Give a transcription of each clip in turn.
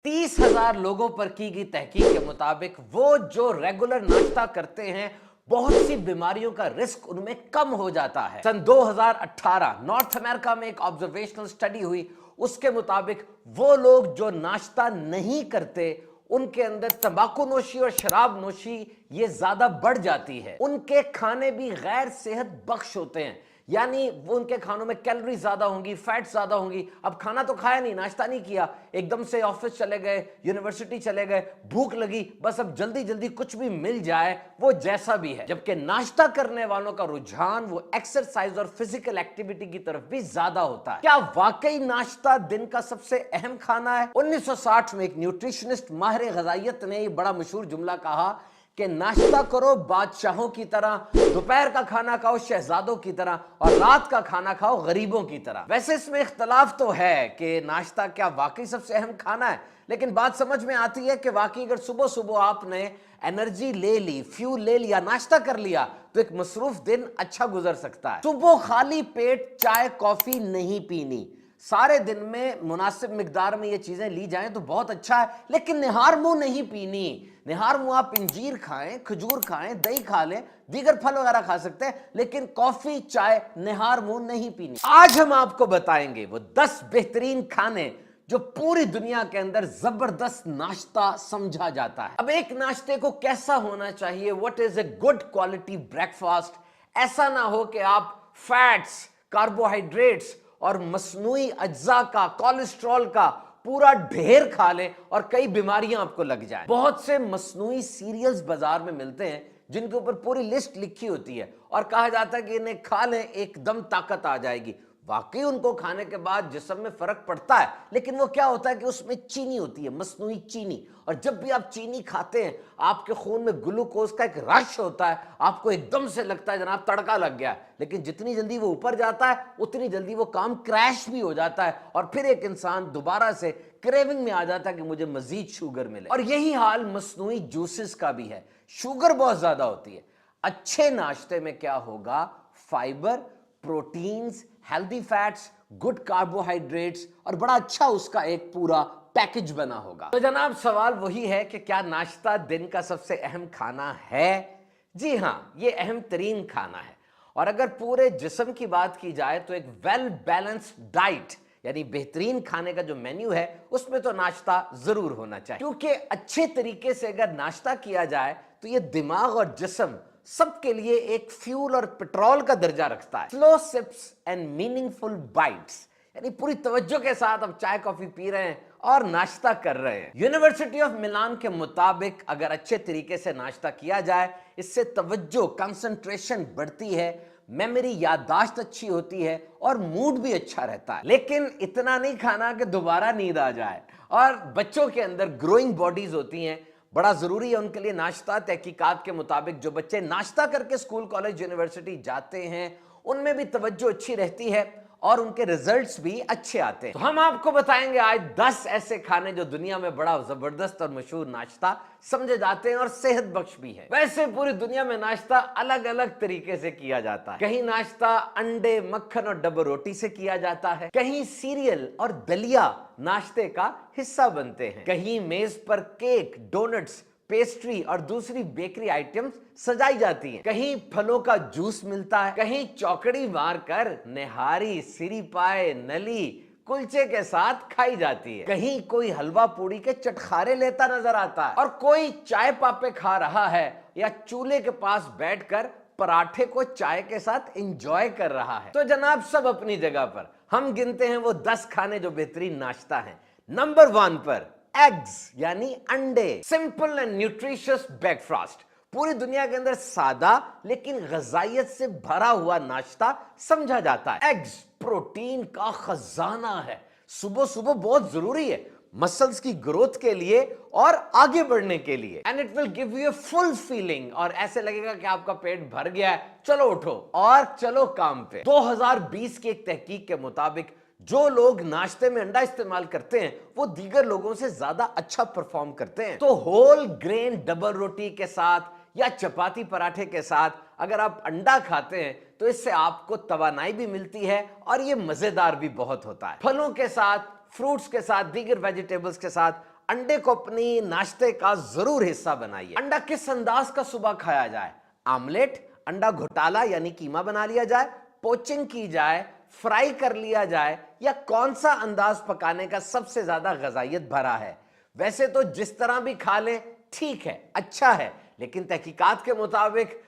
30,000 लोगों पर की गई तहकीक के मुताबिक वो जो रेगुलर नाश्ता करते हैं बहुत सी बीमारियों का रिस्क उनमें कम हो जाता है। सन 2018 नॉर्थ अमेरिका में एक ऑब्जर्वेशनल स्टडी हुई, उसके मुताबिक वो लोग जो नाश्ता नहीं करते उनके अंदर तंबाकू नोशी और शराब नोशी ये ज्यादा बढ़ जाती है। उनके खाने भी गैर सेहत बख्श होते हैं, यानी वो उनके खानों में कैलोरी ज्यादा होंगी, फैट ज्यादा होंगी। अब खाना तो खाया नहीं, नाश्ता नहीं किया, एकदम से ऑफिस चले गए, यूनिवर्सिटी चले गए, भूख लगी, बस अब जल्दी जल्दी कुछ भी मिल जाए, वो जैसा भी है। जबकि नाश्ता करने वालों का रुझान वो एक्सरसाइज और फिजिकल एक्टिविटी की तरफ भी ज्यादा होता है। क्या वाकई नाश्ता दिन का सबसे अहम खाना है? 1960 में एक न्यूट्रिशनिस्ट माहिर ग़िज़ाइयत ने ये बड़ा मशहूर जुमला कहा कि नाश्ता करो बादशाहों की तरह, दोपहर का खाना खाओ शहजादों की तरह, और रात का खाना खाओ गरीबों की तरह। वैसे इसमें इख्तलाफ तो है कि नाश्ता क्या वाकई सबसे अहम खाना है, लेकिन बात समझ में आती है कि वाकई अगर सुबह सुबह आपने एनर्जी ले ली, फ्यूल ले लिया, नाश्ता कर लिया, तो एक मसरूफ दिन अच्छा गुजर सकता है। सुबह खाली पेट चाय कॉफी नहीं पीनी, सारे दिन में मुनासिब मिकदार में ये चीजें ली जाएं तो बहुत अच्छा है, लेकिन निहार मुंह नहीं पीनी। निहार मुंह आप इंजीर खाएं, खजूर खाएं, दही खा लें, दीगर फल वगैरह खा सकते हैं, लेकिन कॉफी चाय निहार मुंह नहीं पीनी। आज हम आपको बताएंगे वो 10 बेहतरीन खाने जो पूरी दुनिया के अंदर जबरदस्त नाश्ता समझा जाता है। अब एक नाश्ते को कैसा होना चाहिए, what is a good quality breakfast? ऐसा ना हो कि आप फैट्स, कार्बोहाइड्रेट्स और मसनूई अज्जा का, कोलेस्ट्रॉल का पूरा ढेर खा लें और कई बीमारियां आपको लग जाए। बहुत से मसनूई सीरियल्स बाजार में मिलते हैं जिनके ऊपर पूरी लिस्ट लिखी होती है और कहा जाता है कि इन्हें खा लें एकदम ताकत आ जाएगी। वाकई उनको खाने के बाद जिस्म में फर्क पड़ता है, लेकिन वो क्या होता है कि उसमें चीनी होती है, मसनूई चीनी, और जब भी आप चीनी खाते हैं आपके खून में ग्लूकोज का एक रश होता है, आपको एकदम से लगता है जनाब तड़का लग गया है, लेकिन जितनी जल्दी वो ऊपर जाता है उतनी जल्दी वो काम क्रैश भी हो जाता है और फिर एक इंसान दोबारा से क्रेविंग में आ जाता है कि मुझे मजीद शुगर मिले। और यही हाल मसनूई जूसेस का भी है, शुगर बहुत ज्यादा होती है। अच्छे नाश्ते में क्या होगा? Fibre, proteins, healthy fats, good carbohydrates और बड़ा अच्छा उसका एक पूरा पैकेज बना होगा। तो जनाब सवाल वही है कि क्या नाश्ता दिन का सबसे अहम खाना है? जी हां, ये अहम तरीन खाना है। और अगर पूरे जिस्म की बात की जाए तो एक वेल बैलेंस्ड डाइट यानी बेहतरीन खाने का जो मेन्यू है उसमें तो नाश्ता जरूर होना चाहिए, क्योंकि अच्छे तरीके से अगर नाश्ता किया जाए तो ये दिमाग और जिस्म सबके लिए एक फ्यूल और पेट्रोल का दर्जा रखता है। Slow sips and meaningful bites, यानी पूरी तवज्जो के साथ आप चाय कॉफी पी रहे हैं और नाश्ता कर रहे हैं। यूनिवर्सिटी ऑफ मिलान के मुताबिक अगर अच्छे तरीके से नाश्ता किया जाए, इससे तवज्जो, कंसंट्रेशन बढ़ती है, मेमोरी याददाश्त अच्छी होती है और मूड भी अच्छा रहता है। लेकिन इतना नहीं खाना कि दोबारा नींद आ जाए। और बच्चों के अंदर ग्रोइंग बॉडीज होती हैं, बड़ा जरूरी है उनके लिए नाश्ता। तहकीकात के मुताबिक जो बच्चे नाश्ता करके स्कूल कॉलेज यूनिवर्सिटी जाते हैं उनमें भी तवज्जो अच्छी रहती है और उनके रिजल्ट्स भी अच्छे आते हैं। तो हम आपको बताएंगे आज 10 ऐसे खाने जो दुनिया में बड़ा जबरदस्त और मशहूर नाश्ता समझे जाते हैं और सेहत बख्श भी है। वैसे पूरी दुनिया में नाश्ता अलग अलग तरीके से किया जाता है। कहीं नाश्ता अंडे, मक्खन और डबल रोटी से किया जाता है, कहीं सीरियल और दलिया नाश्ते का हिस्सा बनते हैं, कहीं मेज पर केक, डोनट्स, पेस्ट्री और दूसरी बेकरी आइटम्स सजाई जाती हैं, कहीं फलों का जूस मिलता है, कहीं चौकड़ी मारकर निहारी, सिरी पाए, नली कुलचे के साथ खाई जाती है, कहीं कोई हलवा पूड़ी के चटखारे लेता नजर आता है और कोई चाय पापे खा रहा है या चूल्हे के पास बैठकर पराठे को चाय के साथ एंजॉय कर रहा है। तो जनाब सब अपनी जगह पर, हम गिनते हैं वो 10 खाने जो बेहतरीन नाश्ता है। नंबर 1 पर एग्स यानी अंडे, सिंपल एंड न्यूट्रिशियस ब्रेकफास्ट। पूरी दुनिया के अंदर सादा लेकिन ग़िज़ाइयत से भरा हुआ नाश्ता समझा जाता है। एग्स प्रोटीन का खजाना है, सुबह सुबह बहुत जरूरी है मसल्स की ग्रोथ के लिए और आगे बढ़ने के लिए। And it will give U a full feeling, और ऐसे लगेगा कि आपका पेट भर गया है, चलो उठो और चलो काम पे। 2020 की एक तहकीक के मुताबिक जो लोग नाश्ते में अंडा इस्तेमाल करते हैं वो दीगर लोगों से ज्यादा अच्छा परफॉर्म करते हैं। तो होल ग्रेन डबल रोटी के साथ या चपाती पराठे के साथ अगर आप अंडा खाते हैं तो इससे आपको तवानाई भी मिलती है और ये मजेदार भी बहुत होता है। फलों के साथ, फ्रूट्स के साथ, दीगर वेजिटेबल्स के साथ अंडे को अपनी नाश्ते का जरूर हिस्सा बनाइए। अंडा किस अंदाज का सुबह खाया जाए? आमलेट, अंडा घोटाला यानी कीमा बना लिया जाए, पोचिंग की जाए, फ्राई कर लिया जाए, या कौन सा अंदाज पकाने का सबसे ज्यादा ग़िज़ाइयत भरा है? वैसे तो जिस तरह भी खा लें ठीक है, अच्छा है, लेकिन तहकीकात के मुताबिक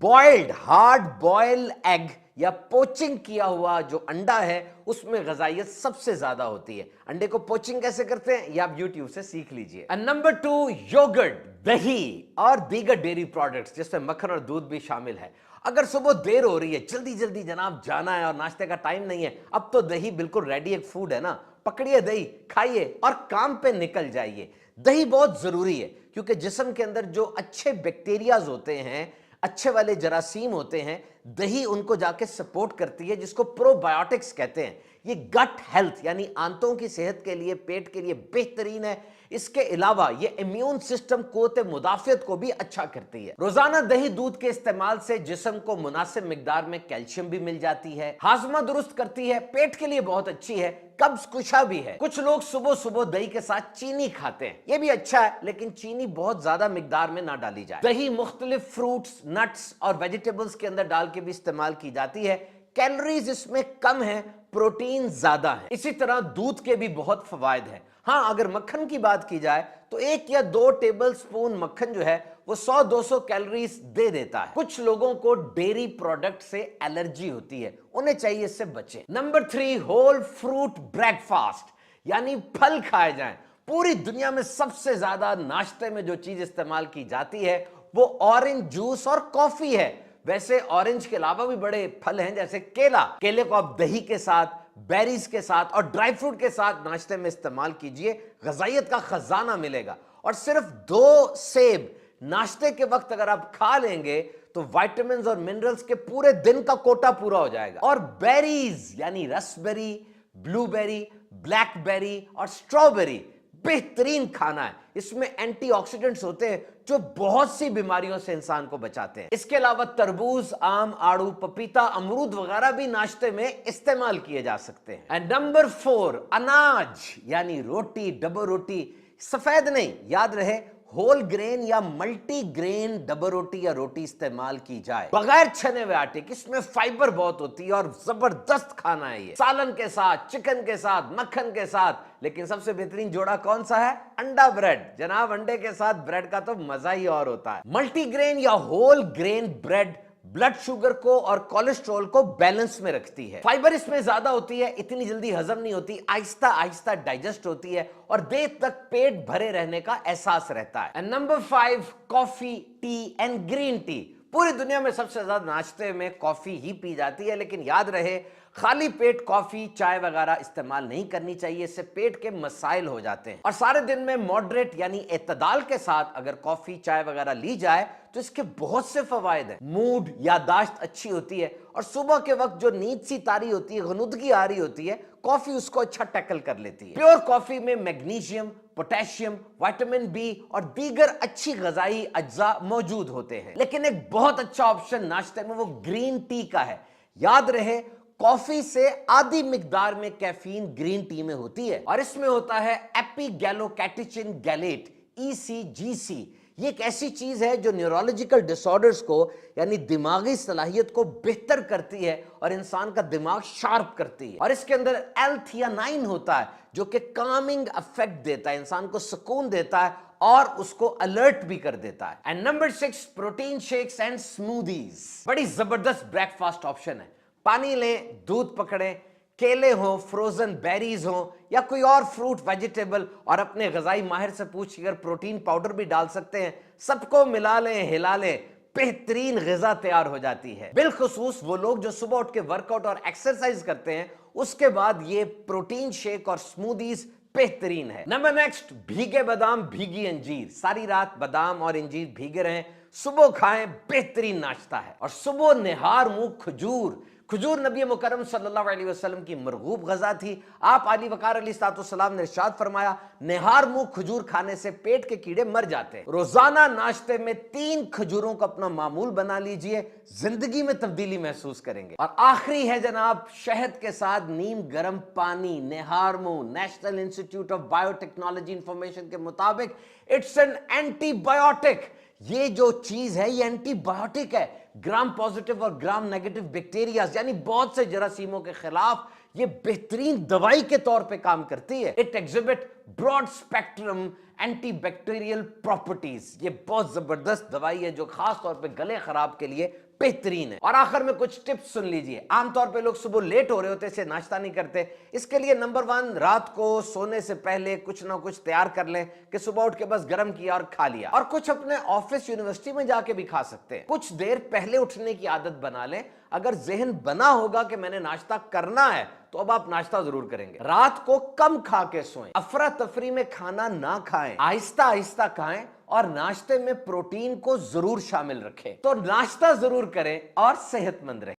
बॉइल्ड, हार्ड बॉइल्ड एग या पोचिंग किया हुआ जो अंडा है उसमें ग़िज़ाइयत सबसे ज्यादा होती है। अंडे को पोचिंग कैसे करते हैं ये आप YouTube से सीख लीजिए। नंबर 2, योगर्ट, दही और दीगर डेयरी प्रोडक्ट्स जिसमें मक्खन और दूध भी शामिल है। अगर सुबह देर हो रही है, जल्दी जल्दी जनाब जाना है और नाश्ते का टाइम नहीं है, अब तो दही बिल्कुल रेडी एक फूड है ना। पकड़िए दही, खाइए और काम पे निकल जाइए। दही बहुत जरूरी है क्योंकि जिस्म के अंदर जो अच्छे बैक्टीरियाज होते हैं, अच्छे वाले जरासीम होते हैं, दही उनको जाके सपोर्ट करती है, जिसको प्रोबायोटिक्स कहते हैं। ये गट हेल्थ यानी आंतों की सेहत के लिए, पेट के लिए बेहतरीन है। इसके अलावा ये इम्यून सिस्टम क़ुव्वत मुदाफ़ियत को भी अच्छा करती है। रोजाना दही दूध के इस्तेमाल से जिस्म को मुनासिब मिकदार में कैल्शियम भी मिल जाती है, हाजमा दुरुस्त करती है, पेट के लिए बहुत अच्छी है, कब्ज कुशा भी है। कुछ लोग सुबह सुबह दही के साथ चीनी खाते हैं, ये भी अच्छा है, लेकिन चीनी बहुत ज्यादा मिकदार में ना डाली जाए। दही मुख्तलिफ फ्रूट्स, नट्स और वेजिटेबल्स के अंदर डाल के भी इस्तेमाल की जाती है। कैलोरीज इसमें कम है, प्रोटीन ज्यादा है। इसी तरह दूध के भी बहुत फवायद हैं। हाँ, अगर मक्खन की बात की जाए तो 1 या 2 टेबल स्पून मक्खन जो है वो 100-200 कैलोरीज दे देता है। कुछ लोगों को डेयरी प्रोडक्ट से एलर्जी होती है, उन्हें चाहिए इससे बचें। नंबर 3, होल फ्रूट ब्रेकफास्ट यानी फल खाए जाएं। पूरी दुनिया में सबसे ज्यादा नाश्ते में जो चीज इस्तेमाल की जाती है वो ऑरेंज जूस और कॉफी है। वैसे ऑरेंज के अलावा भी बड़े फल हैं जैसे केला। केले को आप दही के साथ, बेरीज के साथ और ड्राई फ्रूट के साथ नाश्ते में इस्तेमाल कीजिए, ग़िज़ाइयत का खजाना मिलेगा। और सिर्फ 2 सेब नाश्ते के वक्त अगर आप खा लेंगे तो विटामिन्स और मिनरल्स के पूरे दिन का कोटा पूरा हो जाएगा। और बेरीज यानी रसबेरी, ब्लूबेरी, ब्लैकबेरी और स्ट्रॉबेरी बेहतरीन खाना है। इसमें एंटीऑक्सीडेंट्स होते हैं जो बहुत सी बीमारियों से इंसान को बचाते हैं। इसके अलावा तरबूज, आम, आड़ू, पपीता, अमरूद वगैरह भी नाश्ते में इस्तेमाल किए जा सकते हैं। एंड नंबर 4, अनाज यानी रोटी, डबल रोटी, सफेद नहीं, याद रहे होल ग्रेन या मल्टी ग्रेन डबल रोटी या रोटी इस्तेमाल की जाए, बगैर छने हुए आटे की। इसमें फाइबर बहुत होती है और जबरदस्त खाना है ये, सालन के साथ, चिकन के साथ, मक्खन के साथ। लेकिन सबसे बेहतरीन जोड़ा कौन सा है? अंडा ब्रेड। जनाब अंडे के साथ ब्रेड का तो मजा ही और होता है। मल्टीग्रेन या whole grain bread blood sugar को और कोलेस्ट्रॉल को बैलेंस में रखती है। फाइबर इसमें ज्यादा होती है, इतनी जल्दी हजम नहीं होती, आहिस्ता आहिस्ता डाइजेस्ट होती है और देर तक पेट भरे रहने का एहसास रहता है। And number 5, coffee, T and green tea. पूरी दुनिया में सबसे ज्यादा नाश्ते में कॉफी ही पी जाती है, लेकिन याद रहे खाली पेट कॉफी, चाय वगैरह इस्तेमाल नहीं करनी चाहिए, इससे पेट के मसाइल हो जाते हैं। और सारे दिन में मॉडरेट यानी एतदाल के साथ अगर कॉफी, चाय वगैरह ली जाए तो इसके बहुत से फवायद हैं। मूड, यादाश्त अच्छी होती है और सुबह के वक्त जो नींद सी तारी होती है, गनुदगी आ रही होती है, कॉफी उसको अच्छा टैकल कर लेती है। प्योर कॉफी में मैग्नीशियम, पोटेशियम, विटामिन बी और दीगर अच्छी ग़िज़ाई अज्जा मौजूद होते हैं। लेकिन एक बहुत अच्छा ऑप्शन नाश्ते में वो ग्रीन टी का है। याद रहे कॉफी से आधी मिकदार में कैफीन ग्रीन टी में होती है और इसमें होता है एपिगैलोकैटेचिन गैलेट, ECGC। ये एक ऐसी चीज है जो न्यूरोलॉजिकल डिसऑर्डर्स को यानी दिमागी सलाहियत को बेहतर करती है और इंसान का दिमाग शार्प करती है। और इसके अंदर L-theanine होता है जो कि कामिंग इफेक्ट देता है, इंसान को सुकून देता है और उसको अलर्ट भी कर देता है। And number 6, protein shakes and smoothies. बड़ी जबरदस्त ब्रेकफास्ट ऑप्शन है। पानी लें, दूध पकड़ें, केले हो, फ्रोजन बेरीज हो या कोई और फ्रूट, वेजिटेबल, और अपने ग़िज़ाई माहिर से पूछिए, अगर प्रोटीन पाउडर भी डाल सकते हैं, सबको मिला लें, हिला लें, बेहतरीन ग़िज़ा तैयार हो जाती है। बिलखुसूस वो लोग जो सुबह उठ के वर्कआउट और एक्सरसाइज करते हैं, उसके बाद ये प्रोटीन शेक और स्मूदीज बेहतरीन है। नंबर नेक्स्ट, भीगे बादाम, भीगी अंजीर। सारी रात बादाम और अंजीर भीगे रहें, सुबह खाएं, बेहतरीन नाश्ता है। और सुबह निहार मुंह खजूर, खजूर नबी मुकर्रम सल्लल्लाहु अलैहि वसल्लम की मरगूब गज़ा थी। आप आली वकार अलैहिस्सलाम ने इरशाद फरमाया, निहार मुंह खजूर खाने से पेट के कीड़े मर जाते हैं। रोजाना नाश्ते में 3 खजूरों को अपना मामूल बना लीजिए, जिंदगी में तब्दीली महसूस करेंगे। और आखिरी है जनाब, शहद के साथ नीम गर्म पानी। निहार मुंह national institute of biotechnology information के मुताबिक इट्स एन एंटीबायोटिक। ये जो चीज है ये एंटीबायोटिक है। ग्राम पॉजिटिव और ग्राम नेगेटिव बैक्टीरिया यानी बहुत से जरासीमों के खिलाफ ये बेहतरीन दवाई के तौर पे काम करती है। It exhibit broad spectrum antibacterial properties. ये बहुत जबरदस्त दवाई है जो खास तौर पे गले खराब के लिए बेहतरीन है। और आखिर में कुछ टिप्स सुन लीजिए। आमतौर पे लोग सुबह लेट हो रहे होते से नाश्ता नहीं करते। इसके लिए नंबर 1, रात को सोने से पहले कुछ ना कुछ तैयार कर लें कि सुबह उठ के बस गर्म किया और खा लिया। और कुछ अपने ऑफिस यूनिवर्सिटी में जाके भी खा सकते हैं। कुछ देर पहले उठने की आदत बना लें। अगर जहन बना होगा कि मैंने नाश्ता करना है तो अब आप नाश्ता जरूर करेंगे। रात को कम खा के सोएं। अफरा तफरी में खाना ना खाएं, आहिस्ता आहिस्ता खाएं और नाश्ते में प्रोटीन को जरूर शामिल रखें। तो नाश्ता जरूर करें और सेहतमंद रहें।